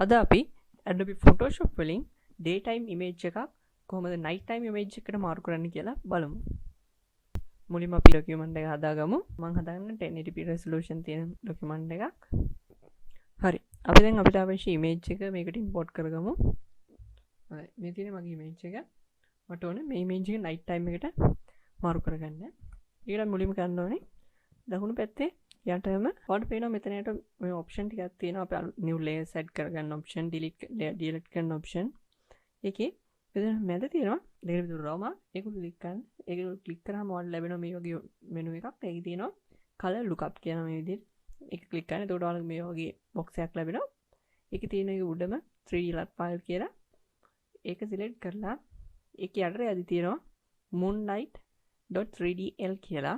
අද අපි Adobe Photoshop වලින් daytime image එකක් කොහොමද nighttime image එකට මාරු කරන්න කියලා බලමු. මුලින්ම අපි document එක හදාගමු. මම හදාගන්න 1080p resolution තියෙන document එකක්. හරි. අපි දැන් අපිට අවශ්‍ය image එක මේකට import කරගමු. හරි. මේ තියෙන මගේ image එක. මට ඕනේ මේ image එක nighttime එකට මාරු කරගන්න. ඊළඟ මුලින්ම කරන්න ඕනේ දකුණු පැත්තේ යටම ඔයාලට පේනවා මෙතනට මේ ඔප්ෂන් ටිකක් තියෙනවා අපි new layer set කරගන්න ඔප්ෂන් delete කරන ඔප්ෂන් එකේ මෙතන මැද තියෙනවා දෙකට විතර රෝම ඒක ක්ලික් කරන්න ඒක ක්ලික් කරාම ඔයාලට ලැබෙනවා මේ වගේ මෙනු එකක් ඒකේ තියෙනවා color lookup කියන මේ විදිහට ඒක ක්ලික් කරන්න එතකොට ඔයාලට මේ වගේ box එකක් ලැබෙනවා ඒකේ තියෙන එක උඩම 3D lat file කියලා ඒක select කරලා ඒකේ යටට යදි තියෙනවා moonlight.3dl කියලා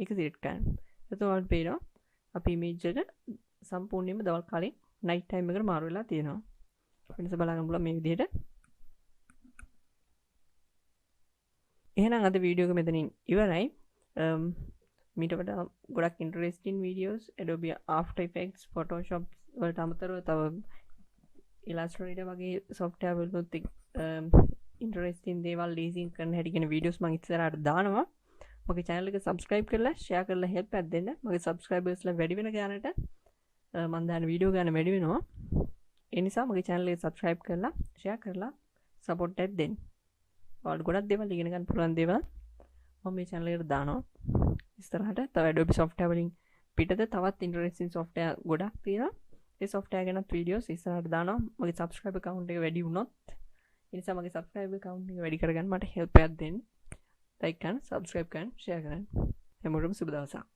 ඒක select කරන්න එතකොට පේනවා අපි image එක සම්පූර්ණයෙන්ම දවල් කාලේ night time එකට මාරු වෙලා තියෙනවා. වෙනස බලන්න පුළුවන් මේ විදිහට. එහෙනම් අද වීඩියෝ එක මෙතනින් ඉවරයි. මීට වඩා ගොඩක් interesting videos Adobe After Effects Photoshop වලට අමතරව තව Illustrator වගේ software වලුත් interesting දේවල් leasing කරන හැටි කියන videos මම ඉස්සරහට දානවා. මගේ channel එක subscribe කරලා share කරලා help එකක් දෙන්න. මගේ subscribers ලා වැඩි වෙන ගානට මම දාන වීඩියෝ ගන්න වැඩි වෙනවා. ඒ නිසා මගේ channel එක subscribe කරලා share කරලා support එකක් දෙන්න. ඔයාලට ගොඩක් දේවල් ඉගෙන ගන්න පුළුවන් දේවල් මම මේ channel එකට දානවා. ඉස්සරහට තව Adobe software වලින් පිටත තවත් interesting software ගොඩක් තියෙනවා. ඒ software ගැනත් videos ඉස්සරහට දානවා. මගේ subscriber count එක වැඩි වුණොත් ඒ නිසා මගේ subscriber count එක වැඩි කරගන්න මට help එකක් දෙන්න. like කරන්න, subscribe කරන්න, share කරන්න. හැමෝටම සුබ දවසක්.